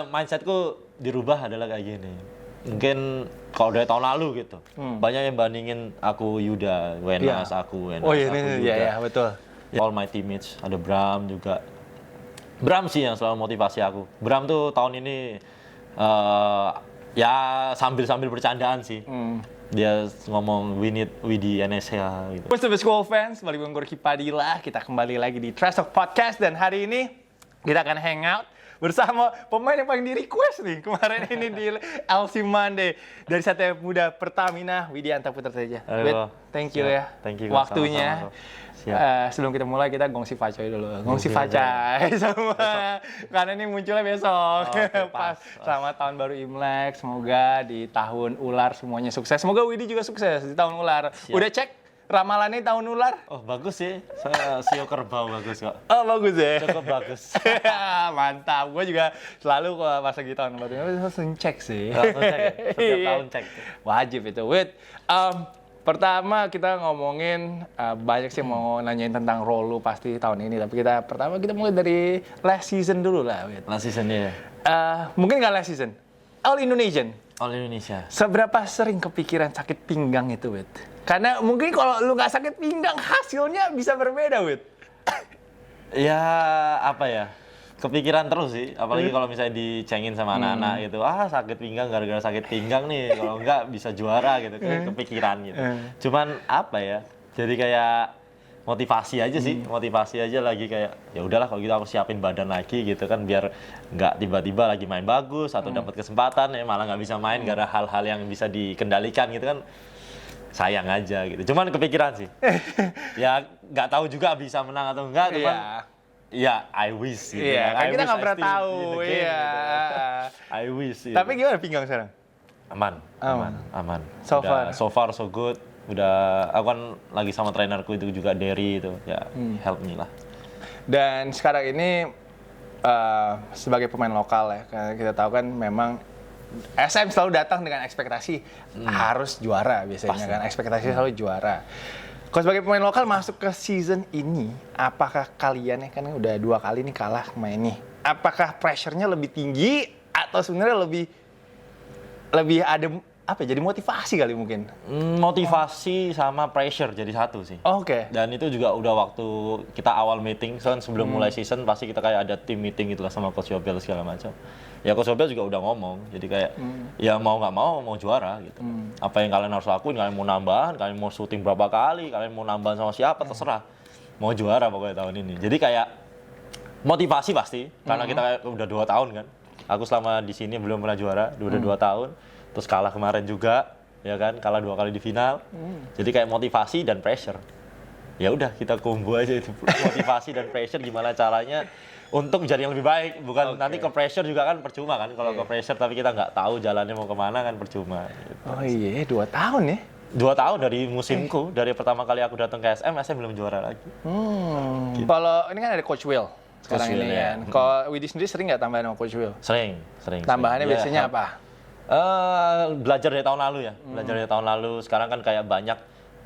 Mindsetku dirubah adalah kayak gini. Mungkin kalau dari tahun lalu gitu, banyak yang bandingin aku Yuda, Wenas aku, Wenas Oh iya, aku Yuda. iya betul. All my teammates, ada Bram juga. Bram sih yang selalu motivasi aku. Bram tuh tahun ini ya sambil bercandaan sih. Dia ngomong we di NSA gitu. What's up school fans, balik dengan Gorky Padilla. Kita kembali lagi di Trash Talk Podcast dan hari ini kita akan hangout bersama pemain yang paling di request nih kemarin ini di LC Monday dari Satria Muda Pertamina, Widianta Putra Teja. Thank you ya. Thank you. Waktunya. Sebelum kita mulai kita gongsi facai dulu. Gongsi facai semua. Karena ini munculnya besok. Pas selamat tahun baru Imlek. Semoga di tahun ular semuanya sukses. Semoga Widi juga sukses di tahun ular. Siap. Udah cek ramalannya tahun ular? Oh bagus sih, saya sio kerbau bagus kok. Oh bagus ya? Cukup bagus. Mantap, gue juga selalu pas lagi tahun baru langsung cek sih. Langsung cek ya? Setiap tahun cek. Wajib itu. Pertama kita ngomongin, banyak sih mau nanyain tentang role lu pasti tahun ini. Tapi pertama kita mulai dari last season dulu lah. Last season ya? Mungkin nggak last season, All Indonesian. All Indonesia. Seberapa sering kepikiran sakit pinggang itu, Wid? Karena mungkin kalau lu nggak sakit pinggang, hasilnya bisa berbeda, Wid. Ya, apa ya? Kepikiran terus sih. Apalagi kalau misalnya dicengin sama anak-anak gitu. Sakit pinggang gara-gara sakit pinggang nih. Kalau enggak bisa juara gitu. Kepikiran gitu. Cuman apa ya? Jadi kayak motivasi aja sih. Motivasi aja lagi kayak, ya udahlah kalau gitu aku siapin badan lagi gitu kan. Biar nggak tiba-tiba lagi main bagus atau dapat kesempatan ya malah nggak bisa main gara hal-hal yang bisa dikendalikan gitu kan. Sayang aja gitu. Cuman kepikiran sih. Ya nggak tahu juga bisa menang atau enggak. Cuman ya I wish gitu. Iya, kan kita nggak pernah tahu. Iya. Gitu. I wish. Gitu. Tapi gimana pinggang sekarang? Aman. So far so good. Udah, aku kan lagi sama trainerku itu juga Derry itu. Ya, help me lah. Dan sekarang ini sebagai pemain lokal ya, karena kita tahu kan memang SM selalu datang dengan ekspektasi harus juara biasanya. Pasti. Kan ekspektasi selalu juara. Kalau sebagai pemain lokal masuk ke season ini, apakah kalian ya kan udah 2 kali nih kalah main nih, apakah pressure-nya lebih tinggi atau sebenarnya lebih ada apa ya, jadi motivasi kali mungkin? Motivasi sama pressure jadi satu sih. Oke. Dan itu juga udah waktu kita awal meeting, sebelum mulai season pasti kita kayak ada team meeting gitu lah sama Coach Yobel segala macam. Ya Coach Yobel juga udah ngomong, jadi kayak ya mau nggak mau juara gitu. Apa yang kalian harus lakuin, kalian mau nambahan, kalian mau syuting berapa kali, kalian mau nambahan sama siapa terserah. Mau juara pokoknya tahun ini. Jadi kayak motivasi pasti, karena kita kayak udah 2 tahun kan. Aku selama di sini belum pernah juara, udah 2 tahun. Terus kalah kemarin juga, ya kan, kalah 2 kali di final. Jadi kayak motivasi dan pressure. Ya udah kita combo aja itu motivasi dan pressure gimana caranya untuk menjadi yang lebih baik. Bukan nanti ke pressure juga kan percuma kan. Kalau ke pressure tapi kita nggak tahu jalannya mau kemana kan percuma. Gitu. Oh iya, 2 tahun ya? 2 tahun dari musimku, dari pertama kali aku datang ke SM belum juara lagi. Gitu. Kalau ini kan ada Coach Will sekarang ini kan. Kalau Widi sendiri sering nggak tambahan sama Coach Will? Sering. Tambahannya biasanya apa? Belajar dari tahun lalu ya. Belajar dari tahun lalu. Sekarang kan kayak banyak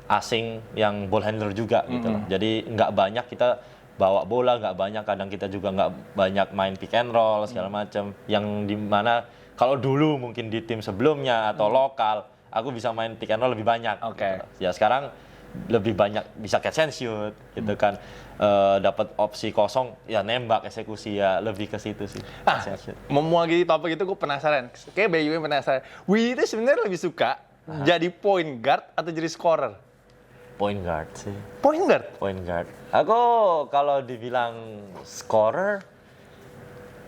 asing yang ball handler juga gitu loh. Jadi nggak banyak kita bawa bola, nggak banyak. Kadang kita juga nggak banyak main pick and roll segala macam. Yang dimana kalau dulu mungkin di tim sebelumnya atau lokal, aku bisa main pick and roll lebih banyak. Oke. Gitu. Ya sekarang lebih banyak bisa catch and shoot gitu kan. Dapat opsi kosong ya nembak eksekusi ya lebih ke situ sih. Mewakili topik itu gue penasaran. Kayak BYU penasaran. Widi itu sebenarnya lebih suka jadi point guard atau jadi scorer? Point guard sih. Point guard? Point guard. Aku kalau dibilang scorer,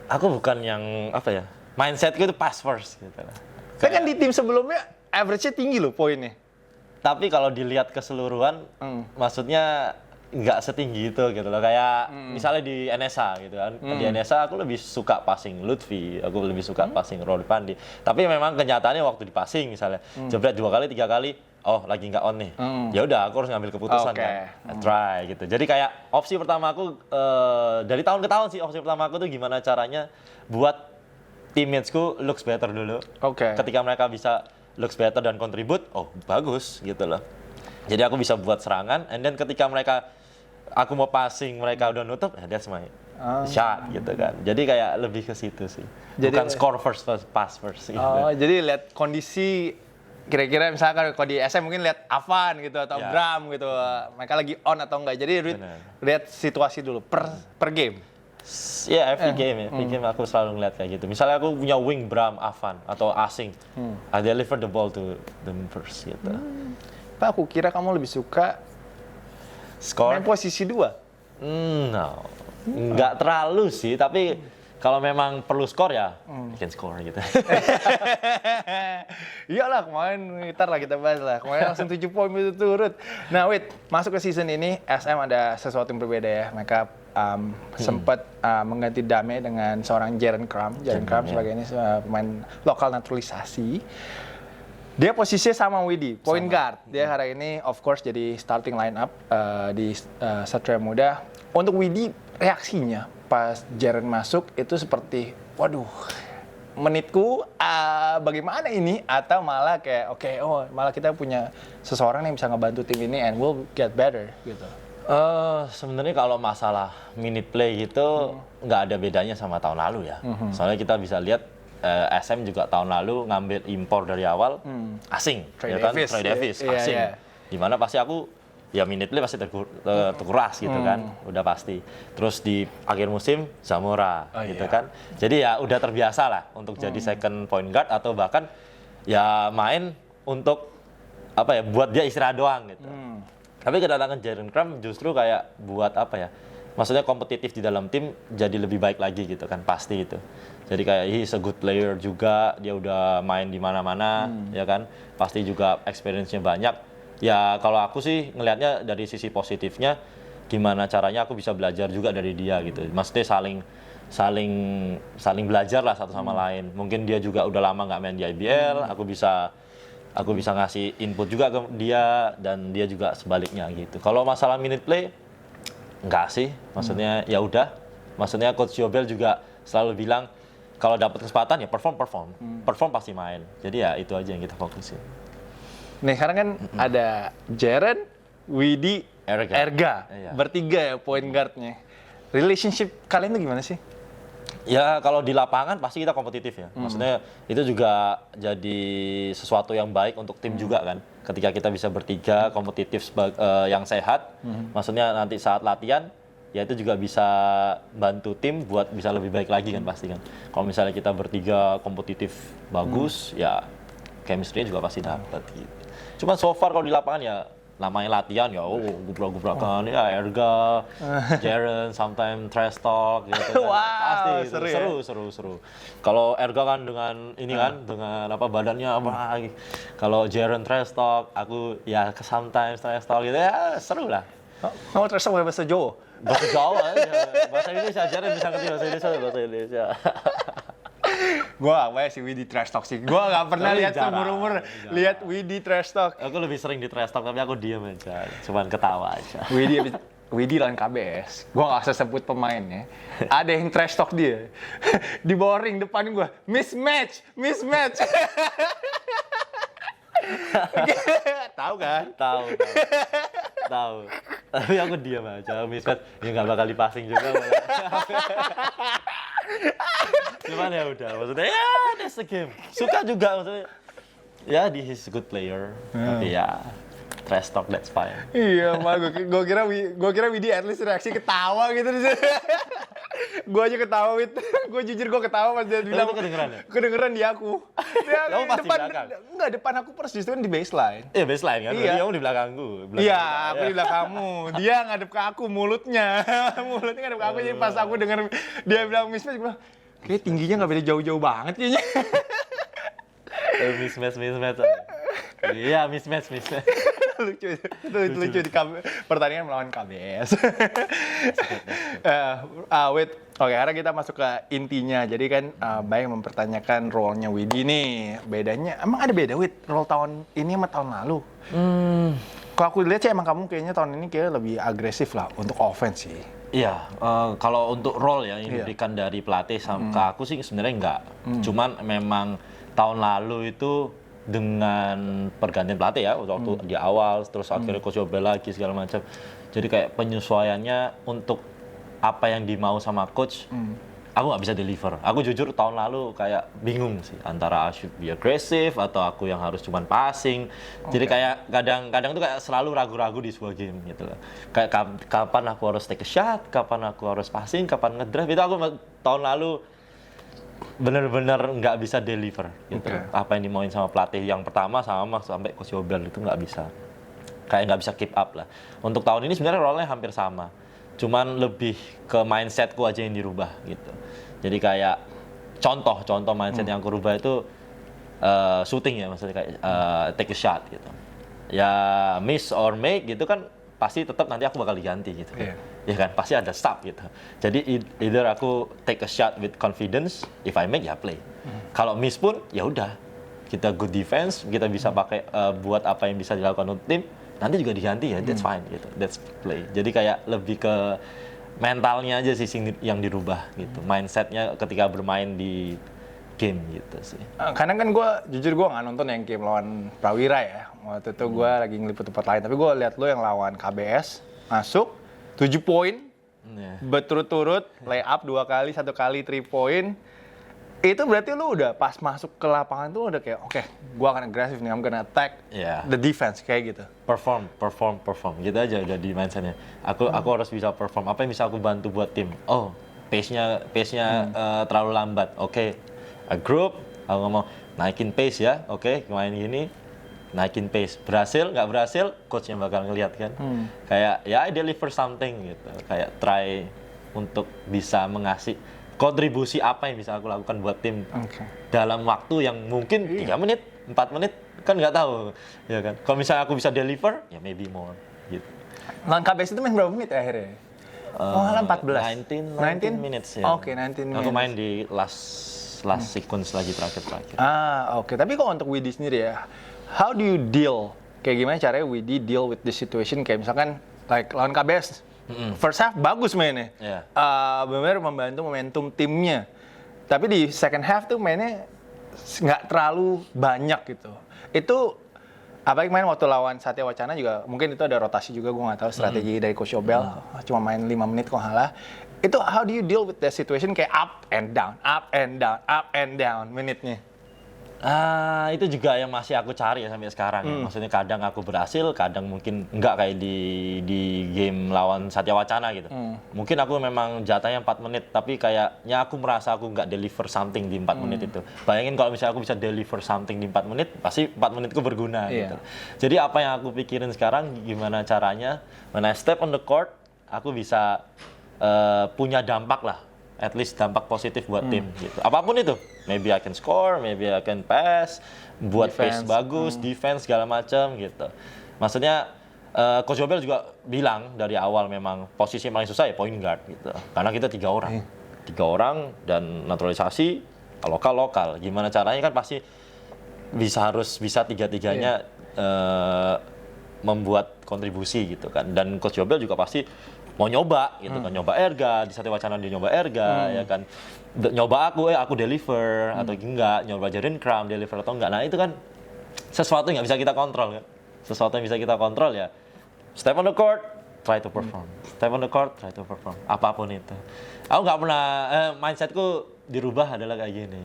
aku bukan yang apa ya, mindsetku itu pass first gitu lah. Saya kan di tim sebelumnya average-nya tinggi loh poinnya. Tapi kalau dilihat keseluruhan, maksudnya nggak setinggi itu gitu loh. Kayak misalnya di NSA gitu kan. Di NSA aku lebih suka passing Lutfi, aku lebih suka passing Rolly Pandi. Tapi memang kenyataannya waktu di passing misalnya, jebret 2 kali, 3 kali, oh lagi nggak on nih. Ya udah aku harus ngambil keputusan kan. Try gitu. Jadi kayak opsi pertama aku dari tahun ke tahun sih, opsi pertama aku tuh gimana caranya buat teammates-ku looks better dulu. Ketika mereka bisa looks better dan contribute, oh bagus gitu loh. Jadi aku bisa buat serangan, and then ketika aku mau passing, mereka udah nutup, that's my shot gitu kan. Jadi kayak lebih ke situ sih. Bukan score first, pass first gitu. Oh, jadi lihat kondisi kira-kira misalkan kalau di SM mungkin lihat Avan gitu atau Bram gitu. Mereka lagi on atau enggak. Jadi lihat situasi dulu per game. Ya, every game ya. Every game aku selalu ngeliat kayak gitu. Misalnya aku punya wing Bram, Avan atau asing. I deliver the ball to them first gitu. Pak, aku kira kamu lebih suka main Score? posisi 2. No. Nggak terlalu sih, tapi kalau memang perlu skor ya, bikin skor gitu. Iyalah, kemarin ntar lah kita bahas lah. Kemarin langsung 7 poin itu turut. Nah, wait, masuk ke season ini SM ada sesuatu yang berbeda ya. Mereka sempat mengganti Dame dengan seorang Jaren Kram. Jaren Kram sebagai ini pemain lokal naturalisasi. Dia posisinya sama Widi, point guard. Dia hari ini of course jadi starting line up di Satria Muda. Untuk Widi, reaksinya pas Jaren masuk itu seperti, waduh, menitku bagaimana ini? Atau malah kayak, malah kita punya seseorang yang bisa ngebantu tim ini and we'll get better gitu. Sebenarnya kalau masalah minute play gitu nggak ada bedanya sama tahun lalu ya. Soalnya kita bisa lihat SM juga tahun lalu ngambil impor dari awal asing, Troy Davis asing. Dimana pasti aku ya minute play pasti terkuras gitu kan, udah pasti. Terus di akhir musim Zamora gitu kan. Jadi ya udah terbiasa lah untuk jadi second point guard atau bahkan ya main untuk apa ya, buat dia istirahat doang gitu. Tapi kedatangan Jaren Kram justru kayak buat apa ya? Maksudnya kompetitif di dalam tim jadi lebih baik lagi gitu kan, pasti itu. Jadi kayak he's a good player juga, dia udah main di mana-mana ya kan. Pasti juga experience-nya banyak. Ya kalau aku sih ngelihatnya dari sisi positifnya, gimana caranya aku bisa belajar juga dari dia gitu. Maksudnya saling belajar lah satu sama lain. Mungkin dia juga udah lama nggak main di IBL, aku bisa ngasih input juga ke dia dan dia juga sebaliknya gitu. Kalau masalah minute play enggak sih, maksudnya ya udah. Maksudnya Coach Yobel juga selalu bilang kalau dapat kesempatan ya perform pasti main. Jadi ya itu aja yang kita fokusin. Nih sekarang kan ada Jaren, Widi, Erga. Iya. Bertiga ya point guardnya. Relationship kalian tuh gimana sih? Ya kalau di lapangan pasti kita kompetitif ya. Maksudnya itu juga jadi sesuatu yang baik untuk tim juga kan. Ketika kita bisa bertiga kompetitif yang sehat, maksudnya nanti saat latihan ya itu juga bisa bantu tim buat bisa lebih baik lagi kan pasti kan. Kalau misalnya kita bertiga kompetitif bagus, ya chemistry juga pasti dapat gitu. Cuma so far kalau di lapangan ya namanya latihan ya gubrak-gubrakan ya Erga, Jaren, sometimes trash talk gitu kan. Pasti gitu. Seru. Kalau Erga kan dengan ini kan dengan apa badannya apa. Kalau Jaren trash talk, aku ya sometimes trash talk gitu ya seru lah. Kamu trash talk bahasa Jawa? Bahasa Jawa aja. Bahasa Indonesia Jaren bisa ngerti bahasa Indonesia. Gue awalnya si Widi trash talk sih. Gue gak pernah lihat seumur-umur lihat Widi trash talk. Aku lebih sering di trash talk tapi aku diem aja, cuman ketawa aja. Widi lawan KBS. Gue gak usah sebut pemainnya. Ada yang trash talk dia. Di bawah ring depan gue. Mismatch. Tahu kan? Tahu. Tapi aku diam aja, mismatch ya nggak bakal dipasing juga. Cuman ya udah, maksudnya ya that's the game. Suka juga maksudnya. Ya he's a good player. Tapi ya trash talk that's fine. Iya, gue kira Widi at least reaksi ketawa gitu di sini. Gue aja ketawa, gue jujur gue ketawa pas dia bilang. Kedengeran ya? Kedengeran di aku. Kamu pasti belakang? Enggak, depan aku persis itu kan di baseline. Iya baseline kan, iya. Kamu di belakangku. Iya, aku di belakangmu. Dia ngadep ke aku mulutnya ngadep ke aku. Jadi pas aku denger dia bilang mismatch, gue bilang, kayak tingginya nggak beda jauh-jauh banget kayaknya. Mismatch. Iya mismatch. lucu di pertandingan melawan KBS. Wait, oke, sekarang kita masuk ke intinya. Jadi kan banyak mempertanyakan role-nya Widi nih. Bedanya, emang ada beda role tahun ini sama tahun lalu? Kalau aku lihat sih emang kamu kayaknya tahun ini kayak lebih agresif lah untuk offense sih. Iya, kalau untuk role ya yang diberikan dari pelatih ke aku sih sebenarnya enggak. Cuman memang tahun lalu itu dengan pergantian pelatih ya, waktu di awal, terus akhirnya Coach Yobel lagi segala macam. Jadi kayak penyesuaiannya untuk apa yang dimau sama coach, aku nggak bisa deliver. Aku jujur tahun lalu kayak bingung sih antara I should be aggressive atau aku yang harus cuman passing. Jadi kayak kadang-kadang tuh kayak selalu ragu-ragu di sebuah game gitu loh. Kayak kapan aku harus take a shot, kapan aku harus passing, kapan ngedrive. Itu aku tahun lalu bener-bener nggak bisa deliver gitu. Apa yang dimauin sama pelatih yang pertama sama sampai Coach Yobel itu nggak bisa. Kayak nggak bisa keep up lah. Untuk tahun ini sebenarnya role-nya hampir sama. Cuman lebih ke mindsetku aja yang dirubah gitu. Jadi kayak contoh mindset yang aku rubah itu shooting ya, maksudnya kayak take a shot gitu. Ya miss or make gitu kan pasti tetap nanti aku bakal diganti gitu. Ya kan pasti ada stop gitu. Jadi either aku take a shot with confidence, if I make ya play. Kalau miss pun ya udah. Kita good defense, kita bisa pakai buat apa yang bisa dilakukan untuk tim, nanti juga diganti ya, that's fine gitu. That's play. Jadi kayak lebih ke mentalnya aja sih yang dirubah gitu. Mindsetnya ketika bermain di game gitu sih. Karena kan jujur gue nggak nonton yang game lawan Prawira ya. Waktu itu gue lagi ngeliput tempat lain. Tapi gue lihat lo yang lawan KBS, masuk 7 poin, berturut-turut, lay up 2 kali, 1 kali 3 point. Itu berarti lu udah pas masuk ke lapangan tuh udah kayak oke, gua akan agresif nih, I'm gonna attack the defense kayak gitu. Perform. Gitu aja udah di mindsetnya. Aku harus bisa perform. Apa yang bisa aku bantu buat tim? Oh, pace-nya terlalu lambat. Oke. A group, aku ngomong naikin pace ya. Oke, main gini. Naikin pace. Berhasil, nggak berhasil, coach yang bakal ngeliat kan. Kayak ya I deliver something gitu. Kayak try untuk bisa mengasih kontribusi apa yang bisa aku lakukan buat tim dalam waktu yang mungkin 3 menit, 4 menit, kan nggak tahu, ya kan. Kalau misalnya aku bisa deliver, ya maybe more, gitu. Lawan KBS itu main berapa menit ya akhirnya? Malah 14? 19 minutes ya. Oke, 19 minutes. Aku main di last sequence lagi terakhir. Oke. Tapi kalau untuk Widi sendiri ya, how do you deal? Kayak gimana caranya Widi deal with this situation? Kayak misalkan, like lawan KBS, first half bagus mainnya, benar-benar membantu momentum timnya. Tapi di second half tuh mainnya nggak terlalu banyak gitu. Itu apa yang main waktu lawan Satya Wacana juga mungkin itu ada rotasi juga, gue nggak tahu strategi dari Coach Yobel, cuma main 5 menit kok halah. Itu how do you deal with the situation kayak up and down minitnya? Itu juga yang masih aku cari ya sampai sekarang. Ya. Maksudnya kadang aku berhasil, kadang mungkin enggak kayak di game lawan Satya Wacana gitu. Mungkin aku memang jatahnya 4 menit, tapi kayaknya aku merasa aku nggak deliver something di 4 menit itu. Bayangin kalau misalnya aku bisa deliver something di 4 menit, pasti 4 menitku berguna gitu. Jadi apa yang aku pikirin sekarang, gimana caranya when I step on the court, aku bisa punya dampak lah. At least dampak positif buat tim gitu. Apapun itu, maybe I can score, maybe I can pass, buat pace bagus, defense segala macam gitu. Maksudnya Coach Yobel juga bilang dari awal memang posisi yang paling susah ya point guard gitu. Karena kita 3 orang. 3 orang dan naturalisasi lokal. Gimana caranya kan pasti harus bisa 3-3-nya membuat kontribusi gitu kan. Dan Coach Yobel juga pasti mau nyoba gitu kan, nyoba Erga, di Satya Wacana dia nyoba Erga, ya kan, nyoba aku deliver atau enggak, nyoba Jaren Kram deliver atau enggak. Nah itu kan sesuatu yang nggak bisa kita kontrol kan, sesuatu yang bisa kita kontrol ya step on the court, try to perform, step on the court, try to perform, apapun itu. Aku nggak pernah, mindsetku dirubah adalah kayak gini.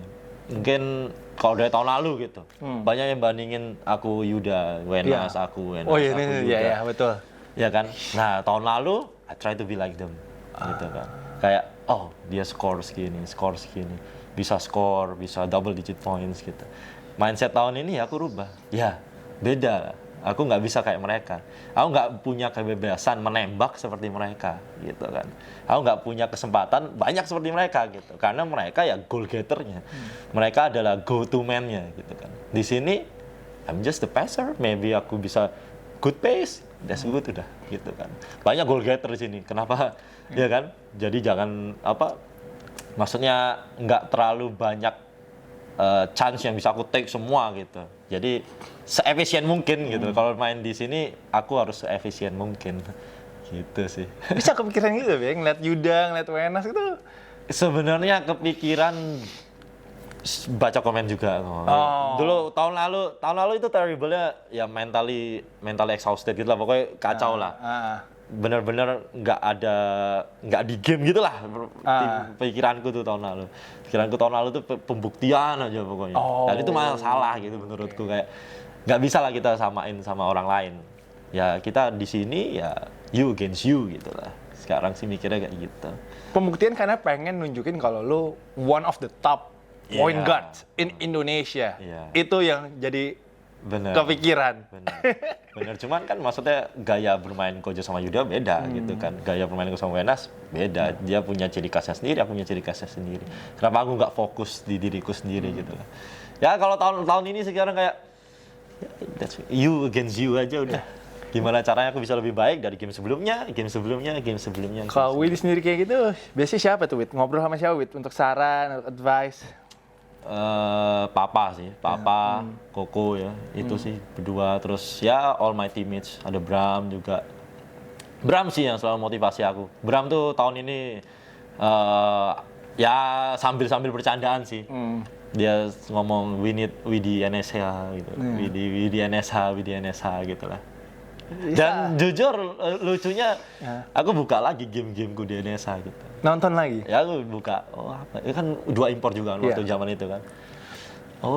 Mungkin kalau dari tahun lalu gitu, banyak yang bandingin aku Yuda, Wenas, aku Wenas, aku Yuda. Iya, betul. Ya kan, nah tahun lalu I try to be like them, gitu kan. Kayak, oh dia skor segini, bisa skor, bisa double digit points gitu. Mindset tahun ini ya aku rubah, ya beda lah. Aku nggak bisa kayak mereka. Aku nggak punya kebebasan menembak seperti mereka, gitu kan. Aku nggak punya kesempatan banyak seperti mereka, gitu. Karena mereka ya goal getternya, mereka adalah go to man-nya, gitu kan. Di sini I'm just the passer, maybe aku bisa good pace, that's good udah gitu kan. Banyak goal getter di sini. Kenapa? Ya kan? Jadi jangan maksudnya nggak terlalu banyak chance yang bisa aku take semua gitu. Jadi seefisien mungkin gitu. Kalau main di sini aku harus seefisien mungkin. Gitu sih. Bisa kepikiran gitu ya, ngeliat Yuda, ngeliat Wenas gitu. Sebenarnya kepikiran baca komen juga. Dulu tahun lalu itu terrible-nya ya mentally exhausted gitu lah, pokoknya kacau lah. benar-benar nggak di game gitulah pikiranku tuh tahun lalu. Pikiranku tahun lalu tuh pembuktian aja pokoknya. Dan itu malah salah gitu menurutku, kayak nggak bisa lah kita samain sama orang lain. Ya kita di sini ya you against you gitu lah. Sekarang sih mikirnya kayak gitu. Pembuktian karena pengen nunjukin kalau lu one of the top point guard in Indonesia. Itu yang jadi kepikiran. Bener. Cuman kan maksudnya gaya bermain Kojo sama Yuda beda gitu kan. Gaya bermain Kojo sama Wenas beda. Dia punya ciri khasnya sendiri, aku punya ciri khasnya sendiri. Kenapa aku nggak fokus di diriku sendiri gitu kan. Ya kalau tahun ini sekarang kayak that's you against you aja udah. Gimana caranya aku bisa lebih baik dari game sebelumnya. Kalau Wid sendiri kayak gitu, biasanya siapa tuh Wid? Ngobrol sama siapa Wid? Untuk saran, advice? Papa, Koko ya, itu sih berdua. Terus ya all my teammates, ada Bram juga. Bram sih yang selalu motivasi aku. Bram tuh tahun ini ya sambil bercandaan sih. Dia ngomong we di NSH gitu, we di NSH gitu lah. Dan jujur lucunya aku buka lagi game-gameku di NSH gitu. Nonton lagi? Ya aku buka, apa? Ya kan 2 impor juga waktu zaman itu kan.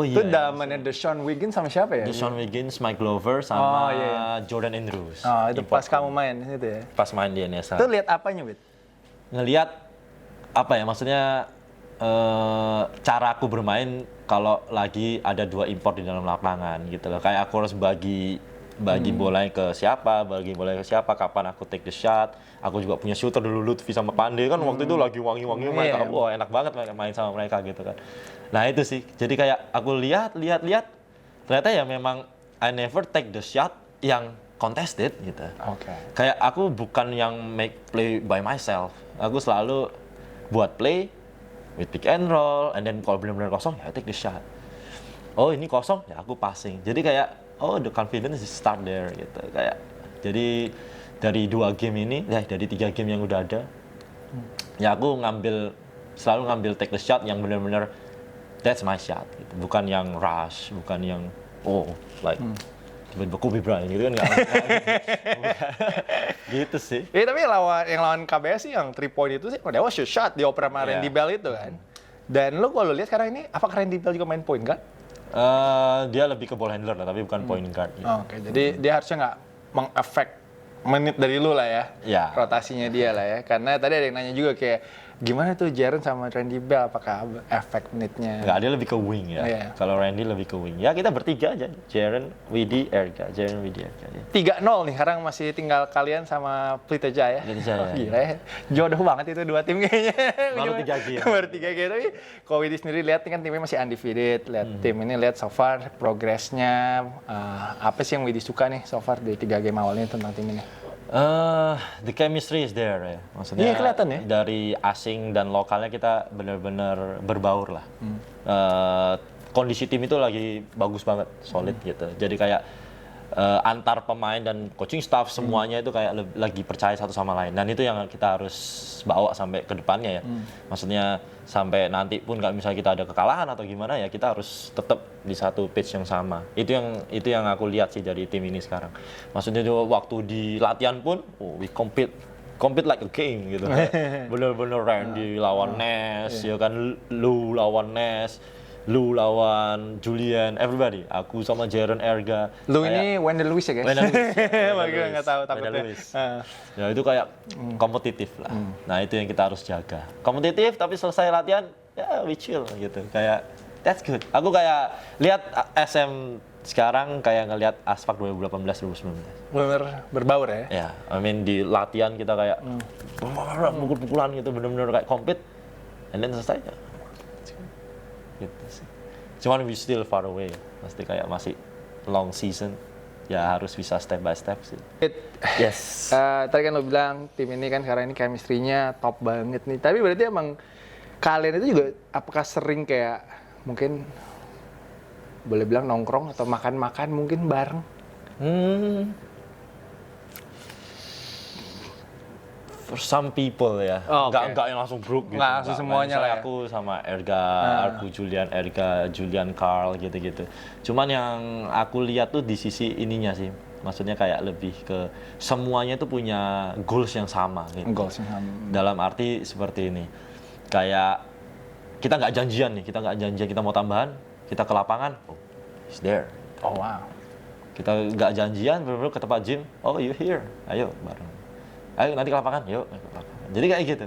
Itu zamannya Deshaun Wiggins sama siapa ya? Deshaun Wiggins, Mike Glover sama Jordan Andrews. Itu pas kamu main itu ya? Pas main di NSH. Itu lihat apanya, Wid? Ngelihat apa ya, maksudnya cara aku bermain kalau lagi ada 2 impor di dalam lapangan gitu loh. Kayak aku harus bagi bolanya ke siapa, kapan aku take the shot. Aku juga punya shooter dulu, Lutfi sama Pandey kan waktu itu lagi wangi-wangi mereka. Wah, enak banget main sama mereka gitu kan. Nah, itu sih. Jadi kayak aku lihat, ternyata ya memang I never take the shot yang contested gitu. Kayak aku bukan yang make play by myself. Aku selalu buat play with pick and roll, and then kalau benar-benar kosong ya I take the shot. Oh, ini kosong ya aku passing. Jadi kayak the confidence is start there gitu. Kayak jadi dari 2 game ini, dari 3 game yang udah ada, ya aku selalu ngambil take the shot yang benar-benar that's my shot gitu. Bukan yang rush, bukan yang tiba-tiba Kobe Bryant gitu kan nggak gitu sih. Tapi yang lawan KBS sih yang 3 point itu sih, that was your shot, dioper sama Randy Bell itu kan. Dan lu kalau lihat sekarang ini, apakah Randy Bell juga main point guard? Dia lebih ke ball handler lah, tapi bukan point guard. Gitu. Jadi dia harusnya nggak mengefek menit dari lu lah ya, rotasinya dia lah ya. Karena tadi ada yang nanya juga kayak, gimana tuh Jaren sama Randy Bell, apakah efek menitnya? Nggak, dia lebih ke wing ya. Kalau Randy lebih ke wing. Ya kita bertiga aja, Jaren, Widi, Erga. 3-0 nih, sekarang masih tinggal kalian sama Pelita Jaya. Gila ya, jodoh banget itu 2 tim kayaknya. Baru 3 game. Baru 3 game, tapi kalau Widi sendiri lihat kan timnya masih undefeated. Lihat tim ini, lihat so far progresnya. Apa sih yang Widi suka nih so far di 3 game awalnya tentang tim ini? The chemistry is there ya. Maksudnya kelihatan ya. Dari asing dan lokalnya kita benar-benar berbaur lah. Kondisi tim itu lagi bagus banget, solid gitu. Jadi kayak antar pemain dan coaching staff semuanya itu kayak lagi percaya satu sama lain. Dan itu yang kita harus bawa sampai ke depannya ya. Maksudnya sampai nanti pun kalau misalnya kita ada kekalahan atau gimana ya, kita harus tetap di satu pitch yang sama. Itu yang aku lihat sih dari tim ini sekarang. Maksudnya waktu di latihan pun we compete like a game gitu. Bener-bener Randy lawan Ness, ya kan, Lou lawan Ness, Lou lawan Julian, everybody. Aku sama Jaren, Erga. Lou ini Wendell Lewis ya guys? Wendell Lewis. Gue nggak tahu takutnya. Ya itu kayak kompetitif lah. Nah itu yang kita harus jaga. Kompetitif tapi selesai latihan, ya we chill gitu. Kayak that's good. Aku kayak lihat SM sekarang kayak ngelihat Aspak 2018-2019. Bener berbaur ya? Ya, I mean di latihan kita kayak pukul-pukulan gitu, bener-bener kayak compete, and then selesai ya. Gitu sih. Cuman we still far away, pasti kayak masih long season, ya harus bisa step by step sih. Yes. Tadi kan lo bilang tim ini kan sekarang ini chemistry-nya top banget nih. Tapi berarti emang kalian itu juga apakah sering kayak mungkin boleh bilang nongkrong atau makan-makan mungkin bareng? For some people ya, nggak yang langsung grup gitu. Nggak langsung semuanya lah ya. Aku sama aku Julian, Carl gitu-gitu. Cuman yang aku lihat tuh di sisi ininya sih, Maksudnya kayak lebih ke semuanya itu punya goals yang sama gitu. Goals yang sama. Dalam arti seperti ini. Kayak kita nggak janjian kita mau tambahan, kita ke lapangan, oh, he's there. Oh wow. Kita nggak janjian, bener-bener ke tempat gym, oh you here, ayo bareng. Ayo nanti ke lapangan, yuk ke lapangan. Jadi kayak gitu.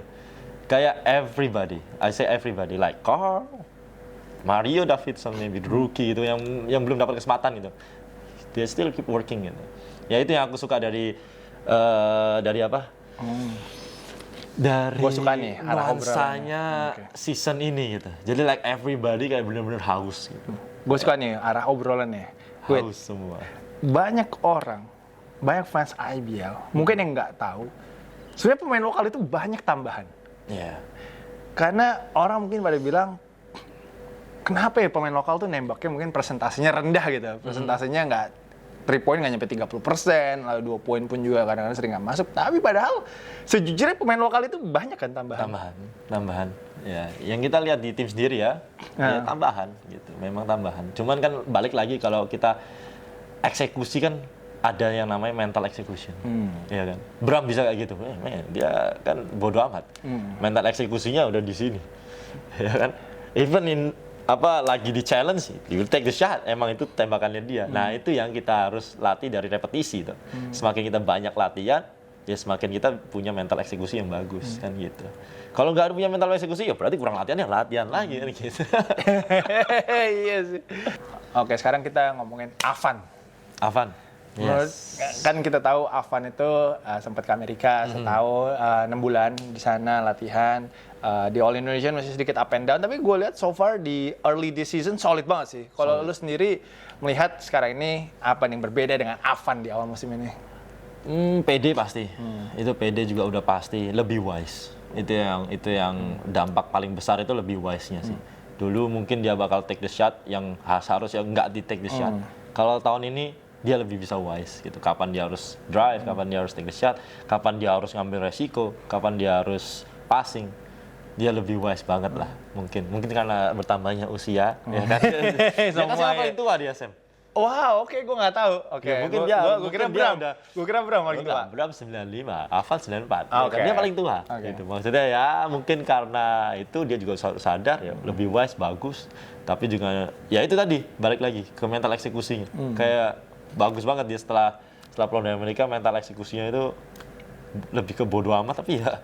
Kayak everybody, I say everybody, like Carl, Mario Davidson, maybe rookie itu yang belum dapat kesempatan gitu. They still keep working gitu. Ya itu yang aku suka dari apa? Dari Gua suka nih arah nuansanya season ini gitu. Jadi like everybody kayak bener-bener haus gitu. Gue suka nih arah obrolannya. Haus semua. Banyak orang, banyak fans IBL, mungkin yang nggak tahu, sebenarnya pemain lokal itu banyak tambahan. Iya. Karena orang mungkin pada bilang, kenapa ya pemain lokal tuh nembaknya mungkin persentasenya rendah gitu. Persentasenya nggak, 3 point nggak nyampe 30%, lalu 2 point pun juga kadang-kadang sering nggak masuk. Tapi padahal sejujurnya pemain lokal itu banyak kan tambahan. Tambahan. Ya, yang kita lihat di tim sendiri ya tambahan gitu. Memang tambahan. Cuman kan balik lagi kalau kita eksekusi kan ada yang namanya mental execution. Iya kan? Bram bisa kayak gitu. Dia kan bodo amat. Mental eksekusinya udah di sini. Ya kan? Even in lagi di challenge, you will take the shot. Emang itu tembakannya dia. Nah, itu yang kita harus latih dari repetisi tuh. Semakin kita banyak latihan, ya semakin kita punya mental eksekusi yang bagus kan gitu. Kalau nggak punya mental eksekusi ya berarti kurang latihan, ya latihan lagi kan gitu. Iya sih. Oke, sekarang kita ngomongin Avan. Yes. Kan kita tahu Avan itu sempat ke Amerika setahun, 6 bulan di sana latihan. Di All Indonesian masih sedikit up and down, tapi gue lihat so far di early this season solid banget sih. Kalau lu sendiri melihat sekarang ini apa yang berbeda dengan Avan di awal musim ini? PD pasti. Itu PD juga udah pasti lebih wise. Itu yang dampak paling besar itu lebih wise-nya sih. Dulu mungkin dia bakal take the shot yang seharusnya nggak di take the shot. Kalau tahun ini dia lebih bisa wise gitu. Kapan dia harus drive, kapan dia harus take the shot, kapan dia harus ngambil resiko, kapan dia harus passing. Dia lebih wise banget lah mungkin karena bertambahnya usia ya kan. Dia kan paling tua dia Sam. Wow, oke, gue nggak tahu. Oke, Ya, mungkin gue kira Bram. Gue kira Bram paling tua. Bram 95, Avan 94. Oke. Dia paling tua. Gitu. Maksudnya ya mungkin karena itu dia juga sadar ya lebih wise, bagus. Tapi juga ya itu tadi balik lagi ke mental eksekusinya. Kayak bagus banget dia setelah pulang dari Amerika, mental eksekusinya itu lebih ke bodo amat, tapi ya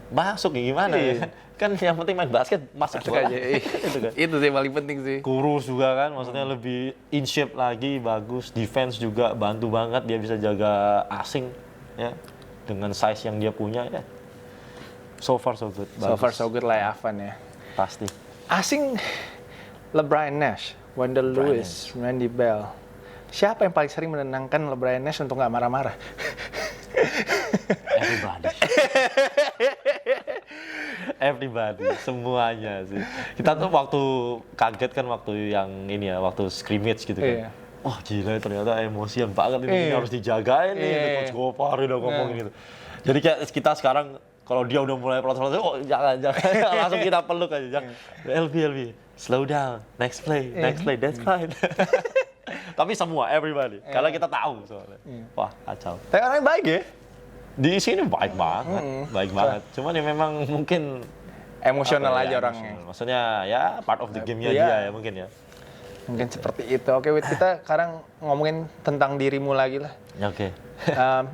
masuk ya gimana ya kan yang penting main basket masuk aja. Itu kan. Itu sih paling penting sih. Kurus juga kan, maksudnya lebih in shape lagi, bagus. Defense juga bantu banget, dia bisa jaga asing ya dengan size yang dia punya ya. So far so good. So far so good lah ya Avan ya. Pasti. Asing LeBron Nash, Wendell Lewis, Randy Bell. Siapa yang paling sering menenangkan LeBron Nash untuk nggak marah-marah? Everybody, semuanya sih. Kita tuh waktu kaget kan waktu yang ini ya, waktu scrimmage gitu kan. Wah gila, ternyata emosian banget ini harus dijagain nih. Coach Gopar udah ngomong gitu. Jadi kayak kita sekarang kalau dia udah mulai protes, oh jangan langsung kita peluk aja. LB, slow down, next play, that's fine. Tapi semua, everybody, karena kita tahu soalnya. Wah kacau. Tapi orangnya baik ya? Di sini baik banget. Cuman ya memang mungkin emosional aja orangnya. Maksudnya ya part of the game-nya dia ya mungkin ya. Mungkin seperti itu. Oke, Wit, kita sekarang ngomongin tentang dirimu lagi lah. Oke.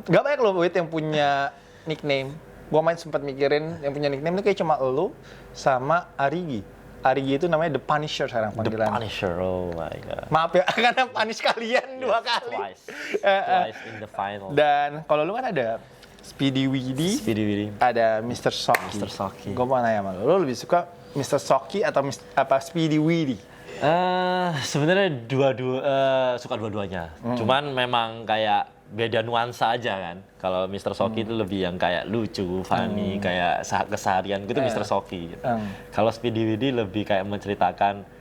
Gak banyak loh, Wit, yang punya nickname. Gua main sempat mikirin yang punya nickname itu kayak cuma lo sama Arigi. Arigi itu namanya The Punisher sekarang panggilan. The Punisher, oh my god. Maaf ya, karena punish kalian 2 kali. Twice in the final. Dan kalau lu kan ada Speedy Weedy, ada Mr. Socky. Gue mau nanya sama lu lebih suka Mr. Socky atau Speedy Weedy? Sebenarnya suka dua-duanya. Cuman memang kayak beda nuansa aja kan. Kalau Mr. Socky itu lebih yang kayak lucu, funny, kayak keseharian gitu Mr. Socky gitu. Kalau Speedy Weedy lebih kayak menceritakan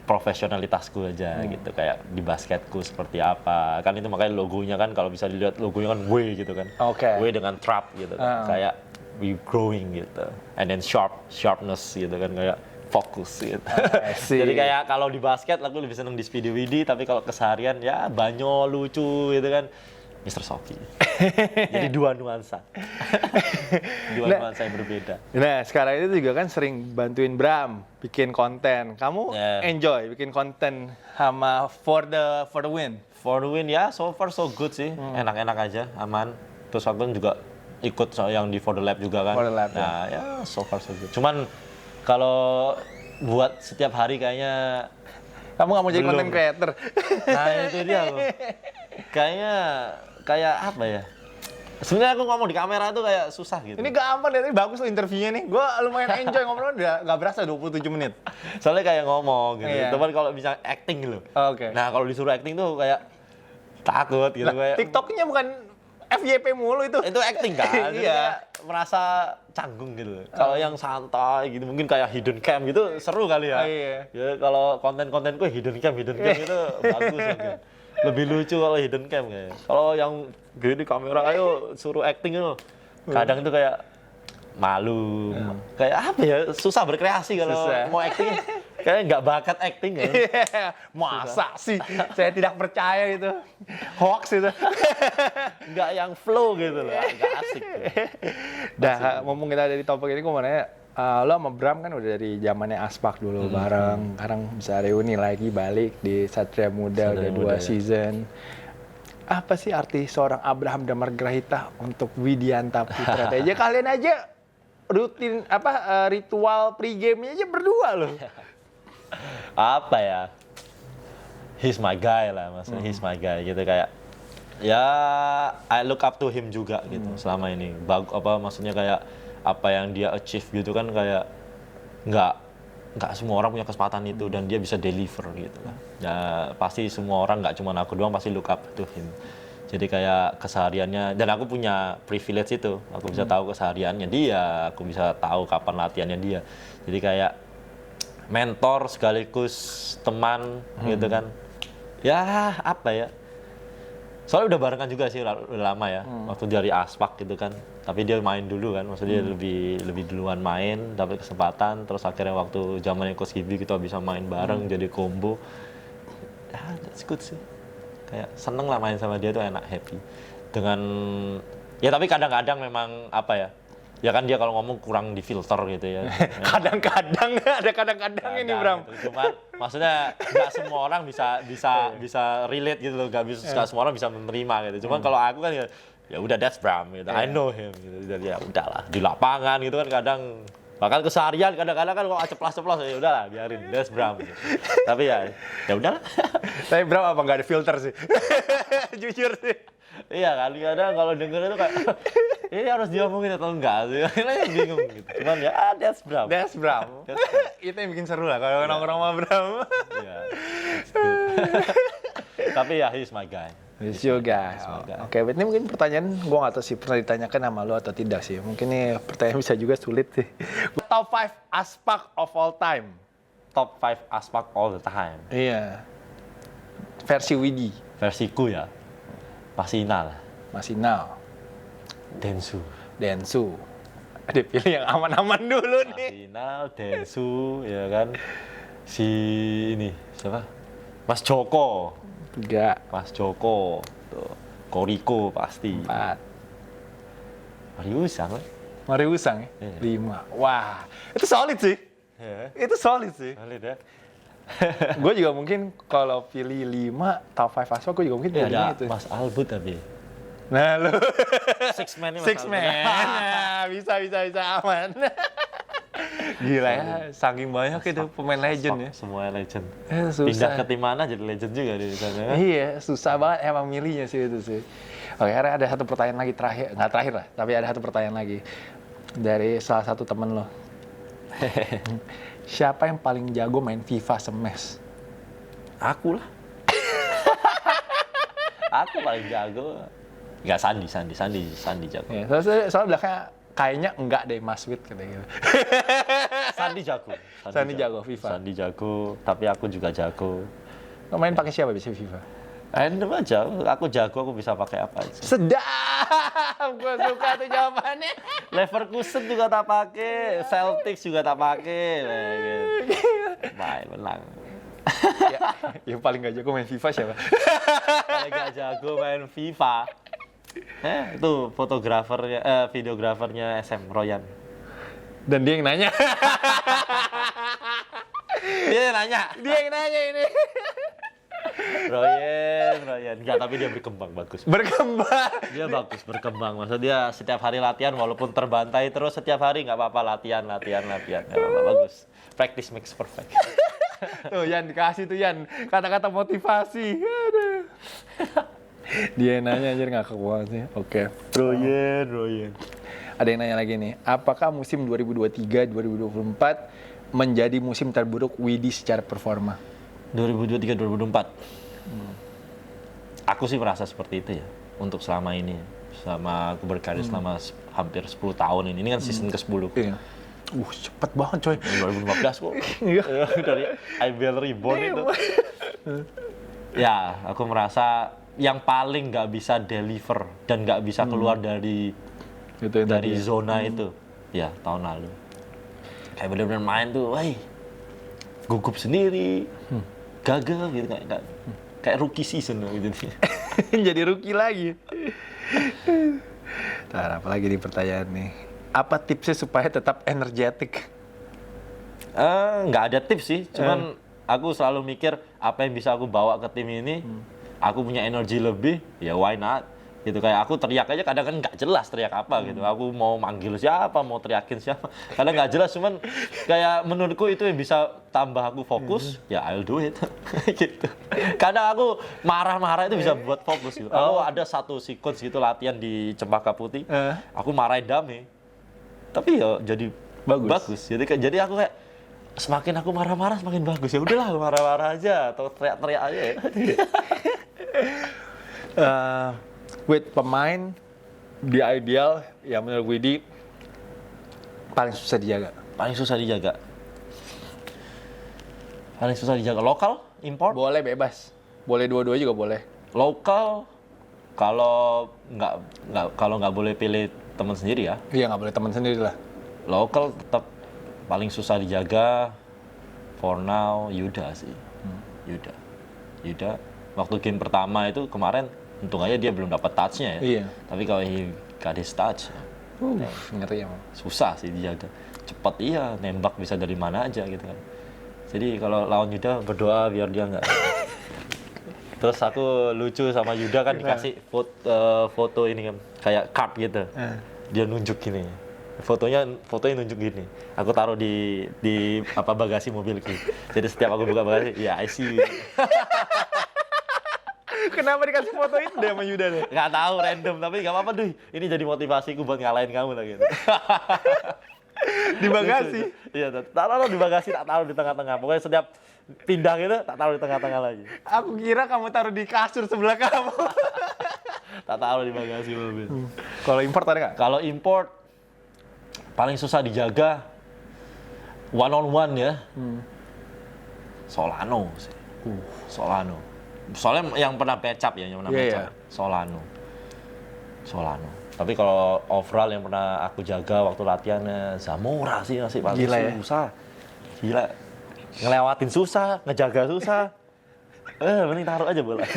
profesionalitasku aja gitu, kayak di basketku seperti apa kan, itu makanya logonya kan kalau bisa dilihat logonya kan W gitu kan. W dengan trap gitu kan, kayak we growing gitu, and then sharpness gitu kan, kayak fokus gitu. Asik. Jadi kayak kalau di basket aku lebih seneng di Speedy Widi, tapi kalau keseharian ya Banyo lucu gitu kan. Mr. Soki. Jadi dua nuansa. Nuansa yang berbeda. Nah, sekarang itu juga kan sering bantuin Bram bikin konten. Kamu enjoy bikin konten sama for the win? For the win ya, so far so good sih. Enak-enak aja, aman. Terus aku juga ikut yang di For the Lab juga kan. For the Lab, nah, ya so far so good. Cuman kalau buat setiap hari kayaknya kamu nggak mau jadi belum. content creator? Nah, itu dia aku. Kayaknya kayak apa ya? Sebenarnya aku ngomong di kamera tuh kayak susah gitu. Ini gampang deh, ini bagus loh interviewnya nih. Gue lumayan enjoy ngobrol, udah nggak berasa 27 menit. Soalnya kayak ngomong gitu. Iya. Cuman kalau bisa acting gitu. Oke. Nah, kalau disuruh acting tuh kayak takut gitu kayak. TikToknya bukan FYP mulu itu. Itu acting kan? Jadi Iya. kayak merasa canggung gitu. Kalau yang santai gitu, mungkin kayak hidden cam gitu seru kali ya. Iya. Ya kalau konten-kontenku hidden cam itu bagus mungkin. Lebih lucu kalau hidden cam kayaknya. Kalau yang gini kamera ayo suruh acting itu. Kadang itu kayak malu. Kayak apa ya? Susah berkreasi kalau Susah. mau acting. Kayak nggak bakat acting ya. Masa sih? Saya tidak percaya itu. Hoax itu. Nggak yang flow gitu loh. Nggak asik. Dah, ngomong kita dari topik ini, gue mau nanya, lo sama Bram kan udah dari zamannya Aspak dulu bareng, sekarang bisa reuni lagi balik di Satria Muda, Satria udah Muda, 2 ya. season. Apa sih arti seorang Abraham Damar Grahita untuk Widianta Putra Teja? Kalian aja rutin ritual pre-game-nya aja berdua loh. Apa ya? He's my guy lah, maksudnya he's my guy gitu kayak. Ya, I look up to him juga gitu selama ini. Maksudnya kayak apa yang dia achieve gitu kan kayak nggak semua orang punya kesempatan itu dan dia bisa deliver gitu lah. Ya pasti semua orang, nggak cuma aku doang, pasti look up to him. Jadi kayak kesehariannya, dan aku punya privilege itu, aku bisa tahu kesehariannya dia, aku bisa tahu kapan latihannya dia. Jadi kayak mentor sekaligus teman gitu kan. Ya apa ya? Soalnya udah barengan juga sih, udah lama ya. Waktu dari Aspak gitu kan. Tapi dia main dulu kan, maksudnya dia lebih duluan main, dapat kesempatan, terus akhirnya waktu zamannya Coach Gibi kita bisa main bareng jadi combo. Ya, that's good sih. Kayak seneng lah main sama dia tuh, enak, happy. Dengan ya tapi kadang-kadang memang apa ya? Ya kan dia kalau ngomong kurang difilter gitu ya. Kadang-kadang, ada kadang-kadang ini Bram. Gitu. Cuman maksudnya nggak semua orang bisa relate gitu loh, nggak semua orang bisa menerima gitu. Cuman kalau aku kan ya udah that's Bram gitu. I know him gitu. Jadi ya udahlah di lapangan gitu kan kadang bahkan keseharian kadang-kadang kan kalau ceplas-ceplos ya udahlah biarin that's Bram gitu. Tapi ya udahlah. Tapi Bram apa nggak ada filter sih? Jujur sih. Iya kan, kadang kalau denger itu kayak ini harus diomongin atau enggak sih, akhirnya bingung gitu. Cuman ya, that's Bram. That's Bram. Itu yang bikin seru lah kalau nongkrong sama Bram. Iya. Tapi ya, he's my guy. He's your guy. Oke, ini mungkin pertanyaan gue nggak tahu sih pernah ditanyakan sama lo atau tidak sih. Mungkin ini pertanyaan bisa juga sulit sih. Top 5 Aspak of all time. Top 5 Aspak all the time. Iya. Versi Widi. Versiku ya, Pasina lah. Masinal. Densu. Ada pilih yang aman-aman dulu nih. Pasina, Densu, ya kan. Si ini, siapa? Mas Joko. 3. Mas Joko. Tuh. Koriko pasti. 4. Mariusang lah. Mari Usang ya? Iya. 5. Wah, itu solid sih. Ya. Itu solid sih. Valid ya. Gue juga mungkin kalau pilih 5 top 5 Aspak, gue juga mungkin Ya, pilih ada itu. Mas Albut tapi. Nah, lu Six man-nya Mas Six Albut. man. Nah, bisa aman. Gila ya, saking banyak itu pemain legend ya. Semua legend. Susah. Pindah ke tim mana jadi legend juga di sana. Iya, susah banget emang milihnya sih itu sih. Oke, akhirnya ada satu pertanyaan lagi terakhir. Nggak terakhir lah, tapi ada satu pertanyaan lagi. Dari salah satu temen lo. Siapa yang paling jago main FIFA semes? Aku lah. Aku paling jago. Enggak, Sandi jago. Ya, soalnya belakangnya kayaknya enggak deh Mas Wid kata gitu. Sandi jago. Sandi jago FIFA. Sandi jago, tapi aku juga jago. Lo main pakai siapa bisa FIFA? Random aja, aku jago, aku bisa pakai apa aja. Sedap, gue suka tuh jawabannya. Leverkusen juga tak pakai, Celtics juga tak pakai. Nah, gitu. Baik, menang. Yang paling gak jago main FIFA siapa? Paling gak jago main FIFA. Itu fotografernya, videografernya SM Royan. Dan dia yang nanya. Dia yang nanya. Dia yang nanya ini. Royan. Enggak, tapi dia berkembang bagus. Berkembang. Dia bagus berkembang. Maksudnya dia setiap hari latihan walaupun terbantai terus setiap hari nggak apa-apa latihan. Nggak apa-apa, bagus. Practice makes perfect. Tuh Yan dikasih tuh Yan kata-kata motivasi. Aduh. Dia yang nanya anjir ngakak banget sih. Oke. Royan. Ada yang nanya lagi nih, apakah musim 2023-2024 menjadi musim terburuk Widi secara performa? 2023-2024. Aku sih merasa seperti itu ya. Untuk selama ini. Selama aku berkarir selama hampir 10 tahun ini. Ini kan season ke-10. Iya. Cepet banget coy. 2015 kok. Iya. Dari IBL Reborn itu. Ya, aku merasa yang paling nggak bisa deliver dan nggak bisa keluar dari zona itu. Ya, tahun lalu. Kayak bener-bener main tuh, gugup sendiri. Gagal gitu kayak rookie season gitu. Jadi rookie lagi. Ntar apa lagi nih pertanyaan nih? Apa tipsnya supaya tetap energetik? Nggak ada tips sih, cuman aku selalu mikir apa yang bisa aku bawa ke tim ini. Aku punya energi lebih, ya why not? Gitu kayak aku teriak aja kadang kan nggak jelas teriak apa gitu. Aku mau manggil siapa, mau teriakin siapa, kadang nggak jelas. Cuman kayak menurutku itu yang bisa tambah aku fokus, ya I'll do it. Gitu. Kadang aku marah-marah itu bisa buat fokus gitu. Aku ada satu sequence gitu latihan di Cempaka Putih, aku marahin Dame, tapi ya jadi bagus. Jadi aku kayak semakin aku marah-marah semakin bagus. Ya udahlah marah-marah aja atau teriak-teriak aja ya. With pemain di ideal ya menurut Widi paling susah dijaga. Paling susah dijaga lokal, import. Boleh bebas. Boleh dua-dua juga boleh. Lokal kalau nggak boleh pilih teman sendiri ya. Iya nggak boleh teman sendiri lah. Lokal tetap paling susah dijaga. For now Yuda sih. Yuda. Waktu game pertama itu kemarin untung aja dia belum dapat touch-nya ya. Iya. Tapi kalau he got his touch, ngeri ya. susah sih dijaga. Cepat iya, nembak bisa dari mana aja gitu kan. Jadi kalau lawan Yuda berdoa biar dia nggak. Terus aku lucu sama Yuda kan dikasih foto ini kan kayak card gitu. Dia nunjuk gini. Fotonya nunjuk gini. Aku taruh di bagasi mobilku. Jadi setiap aku buka bagasi, ya I see you. Kenapa dikasih foto itu deh sama Yuda deh? Nggak tahu, random, tapi nggak apa-apa deh. Ini jadi motivasiku buat ngalahin kamu lah gitu. Di bagasi? Iya, taruh di bagasi, tak taruh di tengah-tengah. Pokoknya setiap pindah gitu, tak taruh di tengah-tengah lagi. Aku kira kamu taruh di kasur sebelah kamu. Tak taruh di bagasi mobil. Kalau import ada nggak? Kalau import, paling susah dijaga one on one ya. Solano sih. Solano. Soalnya yang pernah pecap ya, yang pernah pecap. Solano. Tapi kalau overall yang pernah aku jaga waktu latihannya Zamora sih masih paling susah. Gila. Ngelewatin susah, ngejaga susah. Mending taruh aja bola.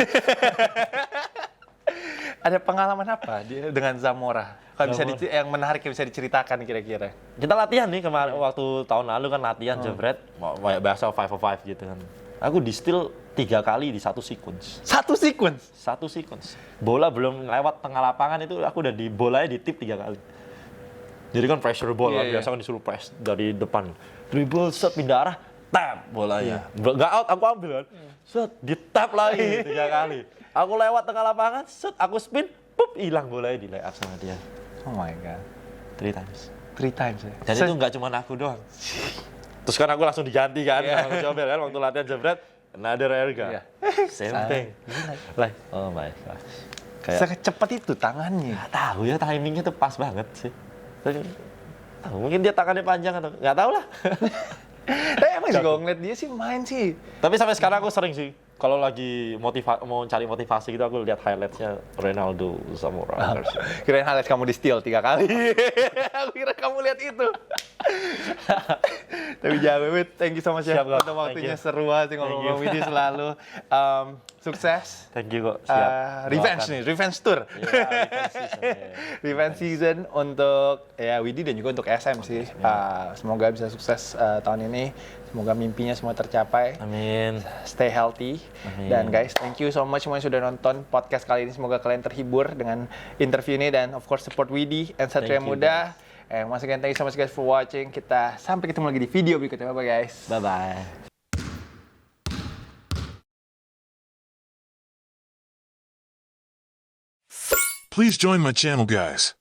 Ada pengalaman apa dia dengan Zamora? Kalau bisa yang menarik yang bisa diceritakan kira-kira. Kita latihan nih kemarin waktu tahun lalu kan latihan jebret, kayak biasa 5-on-5 gitu kan. Aku di steal 3 kali di satu sequence. Satu sequence? Bola belum lewat tengah lapangan itu aku udah di bolanya di tip 3 kali. Jadi kan pressure bola, biasa kan disuruh press dari depan. Dribble, set, pindah arah, tap bolanya. Nggak out, aku ambil kan. Set, di tap lagi 3 kali. Aku lewat tengah lapangan, set, aku spin, pup, hilang bolanya di layup sama dia. Oh my god. 3 times. 3 times ya? Dan itu nggak cuma aku doang. Terus kan aku langsung diganti kan, sama Jobel kan, waktu latihan jebret, another Erga. Same thing. Like, oh my gosh. Secepat itu tangannya. Nggak tahu ya, timingnya tuh pas banget sih. Mungkin dia tangannya panjang atau nggak tahu lah. Tapi emang juga ngeliat dia sih main sih. Tapi sampai sekarang aku sering sih kalau lagi mau cari motivasi gitu aku lihat highlightnya Ronaldo sama orang. Kirain highlight kamu di steal 3 kali. Aku kira kamu lihat itu. Tapi jangan, Wid, thank you so much ya Siap, kok. untuk waktunya. Thank you. Seru banget sih ngomong-ngomong Widi selalu. Sukses. Thank you kok. Siap. Revenge Doakan. nih, revenge tour. Iya, revenge season, ya. Revenge season untuk ya Widi dan juga untuk SM sih. Semoga bisa sukses tahun ini. Semoga mimpinya semua tercapai. Amin. Stay healthy. Amin. Dan guys, thank you so much semua yang sudah nonton podcast kali ini. Semoga kalian terhibur dengan interview ini dan of course support Widi and Satria Thank you, Muda. Once again, thank you so much guys for watching. Kita sampai ketemu lagi di video berikutnya. Bye bye guys. Bye bye. Please join my channel, guys.